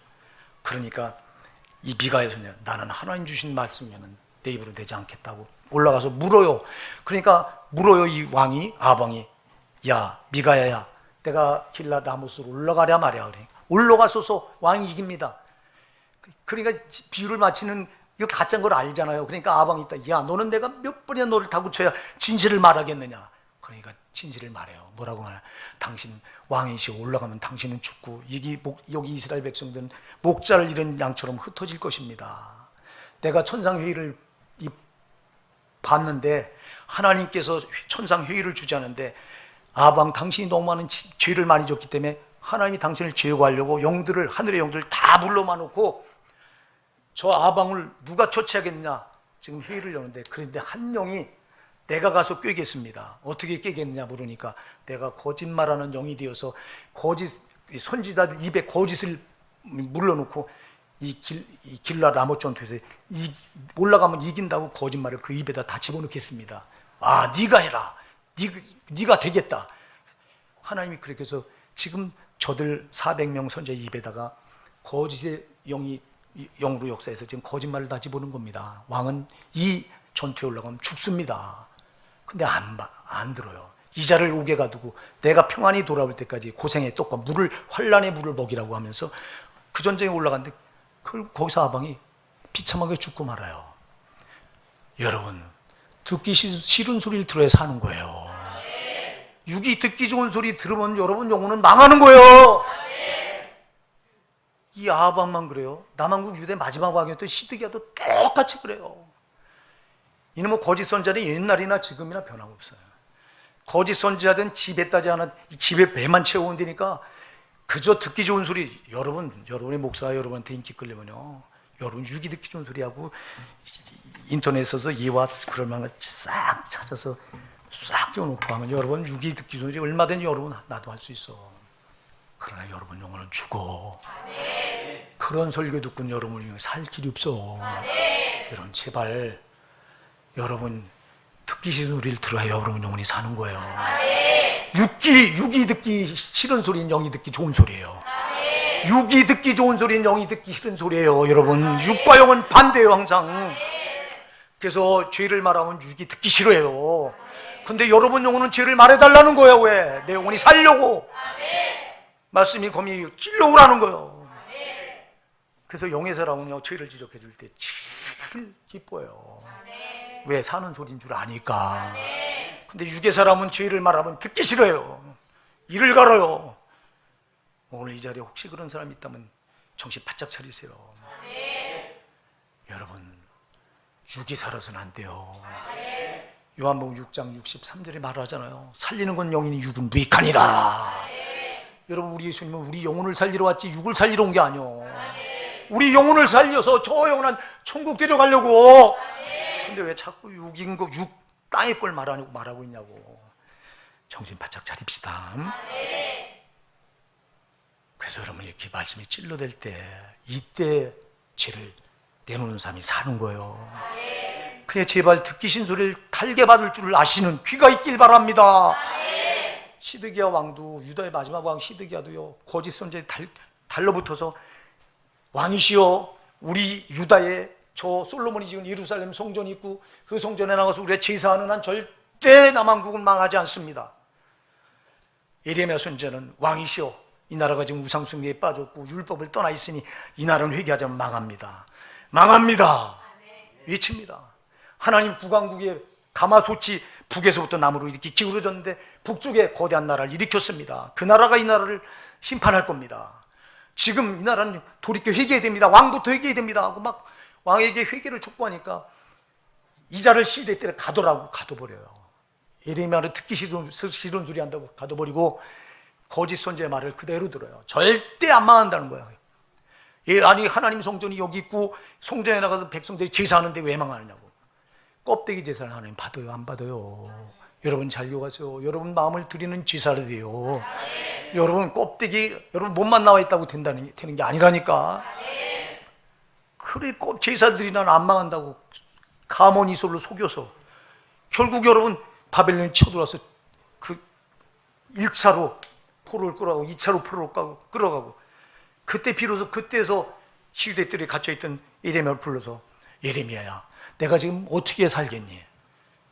S1: 그러니까 이 미가야 선지자, 나는 하나님 주신 말씀이면 내 입으로 내지 않겠다고 올라가서 물어요. 그러니까 물어요. 이 왕이, 아합 왕이, 야 미가야야, 내가 길라 라모스로 올라가랴 말이야. 그러니까 올라가소서. 왕이 이깁니다. 그러니까 비유를 마치는 이거 가짜인 걸 알잖아요. 그러니까 아합 왕이 있다, 야 너는 내가 몇 번이나 너를 다구쳐야 진실을 말하겠느냐. 그러니까 진실을 말해요. 뭐라고 말해? 당신 왕이시오, 올라가면 당신은 죽고 여기 이스라엘 백성들은 목자를 잃은 양처럼 흩어질 것입니다. 내가 천상회의를 봤는데 하나님께서 천상회의를 주지 않는데 아합 왕, 당신이 너무 많은 죄를 많이 졌기 때문에 하나님이 당신을 제거하려고 영들을, 하늘의 영들을 다 불러만 놓고 저 아합 왕을 누가 처치하겠느냐 지금 회의를 여는데, 그런데 한 명이 내가 가서 꿰겠습니다. 어떻게 꿰겠느냐 물으니까, 내가 거짓말하는 영이 되어서 선지자들 입에 거짓을 물러놓고 이 길라 라못 전투에서 올라가면 이긴다고 거짓말을 그 입에다 다 집어넣겠습니다. 네가 해라. 네가 되겠다. 하나님이 그렇게 해서 지금 저들 400명 선지자 입에다가 거짓의 영으로 역사해서 지금 거짓말을 다 집어넣은 겁니다. 왕은 이 전투에 올라가면 죽습니다. 근데 안 들어요. 이자를 옥에 가두고 내가 평안히 돌아올 때까지 고생의 떡과 환란의 물을 먹이라고 하면서 그 전쟁에 올라갔는데 거기서 아합 왕이 비참하게 죽고 말아요. 여러분, 듣기 싫은 소리를 들어야 사는 거예요. 육이 듣기 좋은 소리 들으면 여러분 영혼은 망하는 거예요. 이 아합 왕만 그래요. 남한국 유대 마지막 왕이었던 시드기야도 똑같이 그래요. 이놈의 거짓 선지자는 옛날이나 지금이나 변함없어요. 거짓 선지자든 집에 따지 않아 집에 배만 채워온다니까 그저 듣기 좋은 소리. 여러분의 목사가 여러분한테 인기 끌려면요, 여러분 육이 듣기 좋은 소리하고 인터넷에서 예와 그럴 만한 싹 찾아서 싹 띄워놓고 하면 여러분 육이 듣기 좋은 소리 얼마든지 여러분 나도 할 수 있어. 그러나 여러분 영혼은 죽어. 그런 설교 듣고 여러분이 살 길이 없어. 여러분 제발, 여러분 듣기 싫은 소리를 들어야 여러분 영혼이 사는 거예요. 육이 듣기 싫은 소리는 영이 듣기 좋은 소리예요. 육이 듣기 좋은 소리는 영이 듣기 싫은 소리예요. 여러분, 육과 영은 반대예요 항상. 그래서 죄를 말하면 육이 듣기 싫어해요. 근데 여러분 영혼은 죄를 말해달라는 거예요. 왜? 내 영혼이 살려고. 말씀이 거미 찔러오라는 거예요. 그래서 영의 사람은요, 죄를 지적해 줄 때 제일 기뻐요. 왜? 사는 소리인 줄 아니까. 근데 육의 사람은 죄를 말하면 듣기 싫어요. 이를 갈아요. 오늘 이 자리에 혹시 그런 사람이 있다면 정신 바짝 차리세요. 여러분, 육이 살아서는 안 돼요. 요한복음 6장 63절에 말하잖아요. 살리는 건 영이니 육은 무익하니라. 여러분, 우리 예수님은 우리 영혼을 살리러 왔지 육을 살리러 온 게 아니요. 우리 영혼을 살려서 저 영원한 천국 데려가려고. 근데 왜 자꾸 육인 거, 육 땅의 걸 말하고 있냐고. 정신 바짝 차립시다. 그래서 여러분, 이렇게 말씀이 찔러댈 때 이때 죄를 내놓는 사람이 사는 거예요. 그래, 제발 듣기 싫은 소리를 달게 받을 줄 아시는 귀가 있길 바랍니다. 시드기야 왕도, 유다의 마지막 왕 시드기야도요, 거짓 선지자에 달러붙어서 왕이시여, 우리 유다에 저 솔로몬이 지은 예루살렘 성전이 있고 그 성전에 나가서 우리가 제사하는 한 절대 남한국은 망하지 않습니다. 예레미야 선지자는 왕이시여, 이 나라가 지금 우상숭배에 빠졌고 율법을 떠나 있으니 이 나라는 회개하자면 망합니다. 망합니다. 외칩니다. 하나님 국왕국의 가마솥이 북에서부터 남으로 이렇게 기울어졌는데 북쪽에 거대한 나라를 일으켰습니다. 그 나라가 이 나라를 심판할 겁니다. 지금 이 나라는 돌이켜 회개해야 됩니다. 왕부터 회개해야 됩니다 하고 막 왕에게 회개를 촉구하니까 이자를 시대 때려 가둬라고 가둬버려요. 예레미야를 듣기 싫은 소리 한다고 가둬버리고 거짓 선지의 말을 그대로 들어요. 절대 안 망한다는 거예요. 아니 하나님 성전이 여기 있고 성전에 나가서 백성들이 제사하는데 왜 망하느냐고. 껍데기 제사를 하나님 받아요 안 받아요? 여러분 잘 기억하세요. 여러분 마음을 드리는 제사를 해요. 여러분 껍데기 여러분 몸만 나와 있다고 되는 게 아니라니까. 그래 제사들이나 안 망한다고 가문 이솔로 속여서 결국 여러분 바벨론이 쳐들어와서 그 1차로 포로를 끌어가고 2차로 포로를 끌어가고 그때 비로소 그때서 시대들이 갇혀있던 예레미야를 불러서 예레미야야 내가 지금 어떻게 살겠니?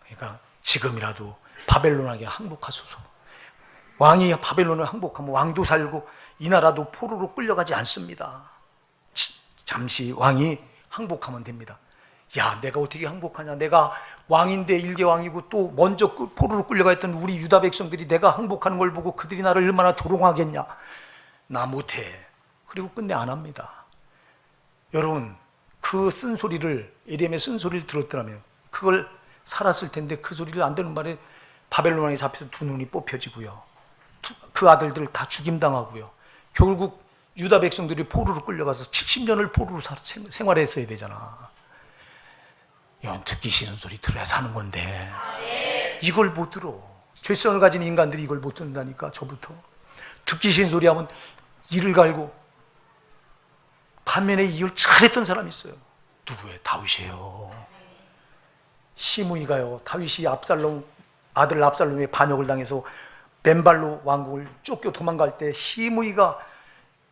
S1: 그러니까 지금이라도 바벨론에게 항복하소서. 왕이 바벨론을 항복하면 왕도 살고 이 나라도 포로로 끌려가지 않습니다. 잠시 왕이 항복하면 됩니다. 야 내가 어떻게 항복하냐. 내가 왕인데 일개 왕이고 또 먼저 포로로 끌려가 있던 우리 유다 백성들이 내가 항복하는 걸 보고 그들이 나를 얼마나 조롱하겠냐. 나 못해. 그리고 끝내 안 합니다. 여러분 그 쓴소리를 예레미야 쓴소리를 들었더라면 그걸 살았을 텐데 그 소리를 안 듣는 말에 바벨론에 잡혀서 두 눈이 뽑혀지고요. 그 아들들 다 죽임당하고요. 결국 유다 백성들이 포로로 끌려가서 70년을 포로로 생활했어야 되잖아. 이건 듣기 싫은 소리 들어야 사는 건데 이걸 못 들어. 죄성을 가진 인간들이 이걸 못 듣는다니까. 저부터 듣기 싫은 소리 하면 이를 갈고 반면에 이걸 잘했던 사람이 있어요. 누구예요? 다윗이에요. 시므이가요 다윗이 아들 압살롬의 반역을 당해서 맨발로 왕궁을 쫓겨 도망갈 때 시므이가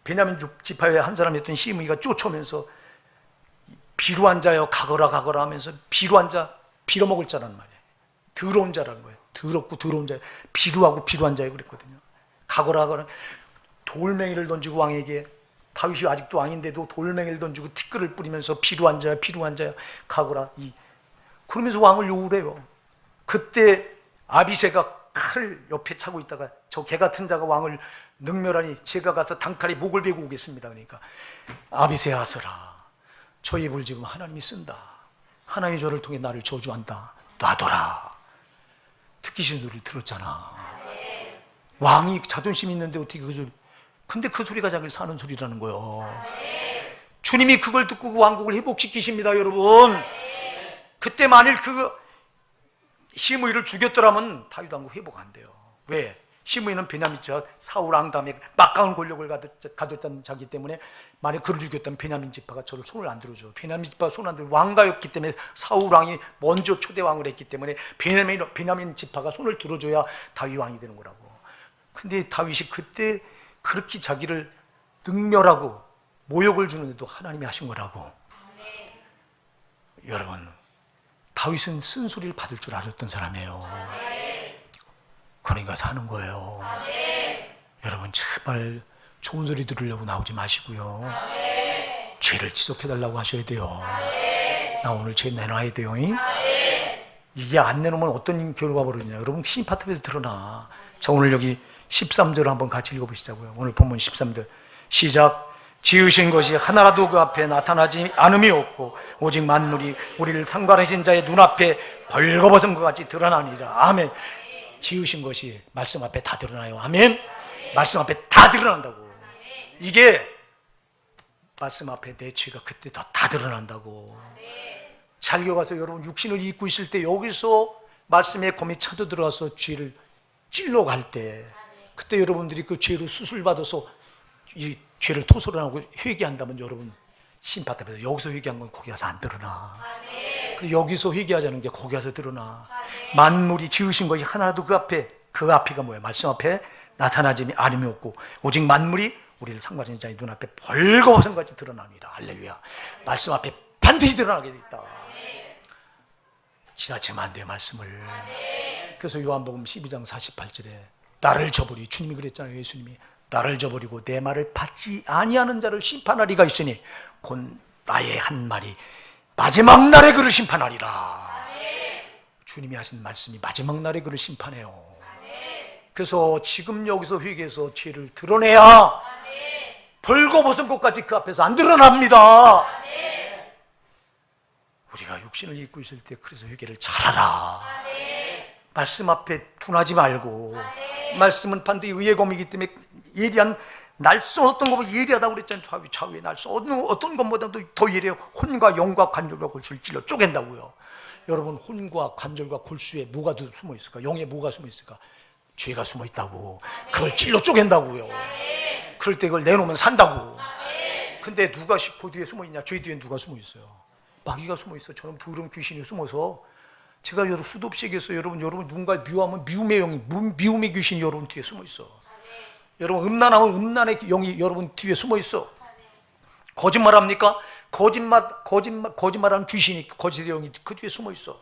S1: 베냐민 지파의 한 사람이었던 시므이가 쫓아오면서 비루한 자여 가거라 하면서 비루한 자 빌어먹을 자란 말이에요. 더러운 자라는 거예요. 더럽고 더러운 자 비루하고 비루한 자여 그랬거든요. 가거라 돌멩이를 던지고 왕에게 다윗이 아직도 왕인데도 돌멩이를 던지고 티끌을 뿌리면서 비루한 자여 가거라 그러면서 왕을 욕을 해요. 그때 아비새가 칼을 옆에 차고 있다가 저 개 같은 자가 왕을 능멸하니 제가 가서 단칼에 목을 베고 오겠습니다. 그러니까 아비새 하서라 저 입을 지금 하나님이 쓴다. 하나님이 저를 통해 나를 저주한다. 놔둬라. 듣기 싫은 소리를 들었잖아. 왕이 자존심 있는데 어떻게 그 소리. 근데 그 소리가 자기를 사는 소리라는 거예요. 주님이 그걸 듣고 그 왕국을 회복시키십니다. 여러분 그때 만일 그 시므이를 죽였더라면 다윗 왕국 회복 안 돼요. 왜? 시므이는 베냐민 지파 사울 왕 다음에 막강한 권력을 가졌던 자기 때문에 만약 그를 죽였다면 베냐민 지파가 저를 손을 안 들어줘. 베냐민 지파가 손 안 들어. 왕가였기 때문에 사울 왕이 먼저 초대 왕을 했기 때문에 베냐민 지파가 손을 들어줘야 다윗 왕이 되는 거라고. 근데 다윗이 그때 그렇게 자기를 능멸하고 모욕을 주는데도 하나님이 하신 거라고. 여러분 다윗은 쓴소리를 받을 줄 알았던 사람이에요. 그러니까 사는 거예요. 여러분 제발 좋은 소리 들으려고 나오지 마시고요. 죄를 지적해달라고 하셔야 돼요. 나 오늘 죄 내놔야 돼요. 이게 안 내놓으면 어떤 결과가 벌어지냐. 여러분 심파탑에서 드러나. 자 오늘 여기 13절 한번 같이 읽어보시자고요. 오늘 본문 13절 시작. 지으신 것이 하나라도 그 앞에 나타나지 않음이 없고 오직 만물이 우리를 상관하신 자의 눈앞에 벌거벗은 것 같이 드러나니라. 아멘. 지으신 것이 말씀 앞에 다 드러나요. 아멘. 말씀 앞에 다 드러난다고. 이게 말씀 앞에 내 죄가 그때 다 드러난다고. 잘 기억하세요. 여러분 육신을 입고 있을 때 여기서 말씀의 검이 차도 들어와서 죄를 찔러 갈 때 그때 여러분들이 그 죄로 수술받아서 이 죄를 토설하고 회개한다면 여러분 심판답에서 여기서 회개한 건 거기 가서 안 드러나. 여기서 회개하자는 게 거기 가서 드러나. 만물이 지으신 것이 하나라도 그 앞에가 뭐예요? 말씀 앞에 나타나지 않음이 없고 오직 만물이 우리를 상관하신 자의 눈앞에 벌거벗은 같이 드러납니다. 할렐루야. 말씀 앞에 반드시 드러나게 돼 있다. 지나치면 안 돼요 말씀을. 그래서 요한복음 12장 48절에 나를 저버리 주님이 그랬잖아요. 예수님이 나를 저버리고 내 말을 받지 아니하는 자를 심판하리가 있으니 곧 나의 한 말이 마지막 날에 그를 심판하리라. 주님이 하신 말씀이 마지막 날에 그를 심판해요. 그래서 지금 여기서 회개해서 죄를 드러내야 벌거벗은 것까지 그 앞에서 안 드러납니다. 우리가 육신을 입고 있을 때 그래서 회개를 잘하라. 말씀 앞에 둔하지 말고, 말씀은 반드시 의의 검이기 때문에 예리한 날선 어떤 것보다 예리하다고 그랬잖아요. 좌우의 날선 어떤 것보다도 더 예리해요. 혼과 영과 관절과 골수를 찔러 쪼갠다고요. 여러분, 혼과 관절과 골수에 뭐가 숨어 있을까? 영에 뭐가 숨어 있을까? 죄가 숨어 있다고. 그걸 찔러 쪼갠다고요. 그럴 때 그걸 내놓으면 산다고. 근데 누가 그 뒤에 숨어 있냐? 죄 뒤에 누가 숨어 있어요? 마귀가 숨어 있어. 저놈 더러운 귀신이 숨어서. 제가 여러분 수도 없이 얘기했어요. 여러분 누군가를 미워하면 미움의 영이, 미움의 귀신이 여러분 뒤에 숨어 있어. 여러분 음란하면 음란의 영이 여러분 뒤에 숨어 있어. 거짓말합니까? 거짓말하는 귀신이, 거짓의 영이 그 뒤에 숨어 있어.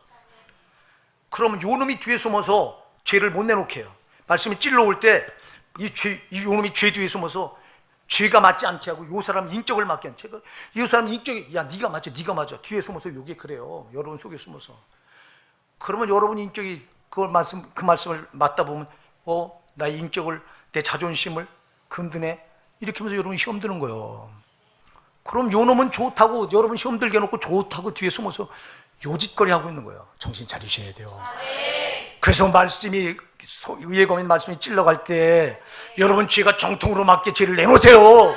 S1: 그러면 요 놈이 뒤에 숨어서 죄를 못 내놓게 해요. 말씀이 찔러올 때 이 놈이 죄 뒤에 숨어서 죄가 맞지 않게 하고 요 사람 인격을 맞게 한 죄가, 이 사람 인격이, 야 네가 맞아 뒤에 숨어서 요게 그래요. 여러분 속에 숨어서. 그러면 여러분 인격이 그 말씀을 맞다 보면 나의 인격을, 내 자존심을 건드네, 이렇게 하면서 여러분 시험 드는 거예요. 그럼 요 놈은 좋다고, 여러분 시험 들게 해놓고 좋다고 뒤에 숨어서 요짓거리 하고 있는 거예요. 정신 차리셔야 돼요. 그래서 말씀이, 의의 검인 말씀이 찔러갈 때 여러분 죄가 정통으로 맞게 죄를 내놓으세요.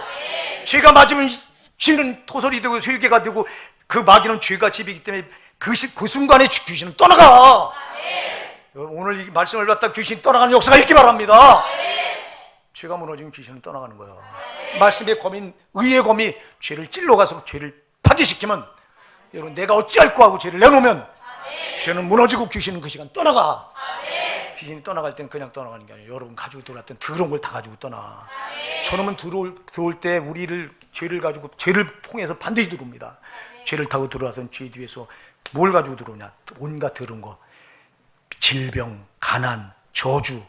S1: 죄가 맞으면 죄는 토설이 되고 회개가 되고 그 마귀는 죄가 집이기 때문에 그 순간에 귀신은 떠나가. 오늘 이 말씀을 받다 귀신 떠나가는 역사가 있기 바랍니다. 죄가 무너지면 귀신은 떠나가는 거예요. 말씀의 검인, 의의 검이 죄를 찔러가서 죄를 파괴시키면 여러분 내가 어찌할 거 하고 죄를 내놓으면 죄는 무너지고 귀신은 그 시간 떠나가. 귀신이 떠나갈 때는 그냥 떠나가는 게 아니에요. 여러분 가지고 들어왔던 더러운 걸 다 가지고 떠나. 저놈은 들어올 때 우리를, 죄를 가지고, 죄를 통해서 반드시 들어옵니다. 죄를 타고 들어와서는 죄 뒤에서 뭘 가지고 들어오냐? 온갖 더러운 거, 질병, 가난, 저주,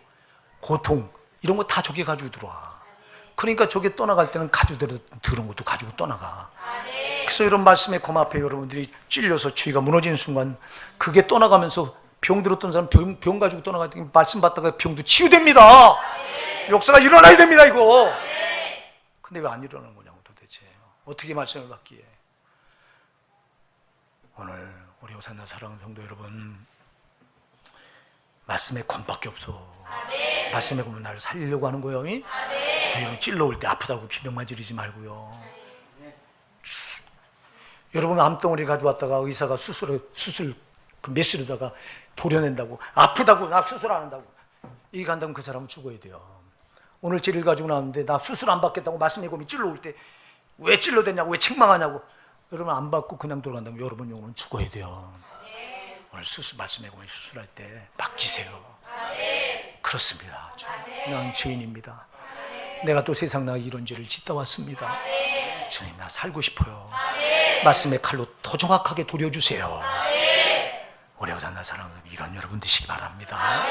S1: 고통, 이런 거 다 저게 가지고 들어와. 그러니까 저게 떠나갈 때는 가지고 들어온 것도 가지고 떠나가. 그래서 이런 말씀의 검 앞에 여러분들이 찔려서 죄가 무너지는 순간 그게 떠나가면서 병 들었던 사람 병 가지고 떠나갈 때 말씀 받다가 병도 치유됩니다. 역사가 일어나야 됩니다, 이거. 근데 왜 안 일어나는 거냐고 도대체. 어떻게 말씀을 받기에. 오늘 우리 오산나 사랑하는 성도 여러분, 말씀의 검밖에 없어. 말씀의 검은 나를 살리려고 하는 거예요. 여러분 찔러올 때 아프다고 비명만 지르지 말고요. 여러분 암덩어리 가져왔다가 의사가 수술 그 메스로다가 도려낸다고, 아프다고 나 수술 안 한다고 이렇게 한다면 그 사람은 죽어야 돼요. 오늘 죄를 가지고 나왔는데 나 수술 안 받겠다고 말씀의 검이 찔러올 때 왜 찔러댔냐고, 왜 책망하냐고, 여러분 안 받고 그냥 돌아간다면 여러분 영혼은 죽어야 돼요. 오늘 말씀의 검이 수술할 때 맡기세요. 그렇습니다. 난 죄인입니다. 내가 또 세상 나가 이런 죄를 짓다 왔습니다. 주님, 나 살고 싶어요. 말씀의 칼로 더 정확하게 도려주세요. 오래 오산나 사랑하는 이런 여러분 되시기 바랍니다.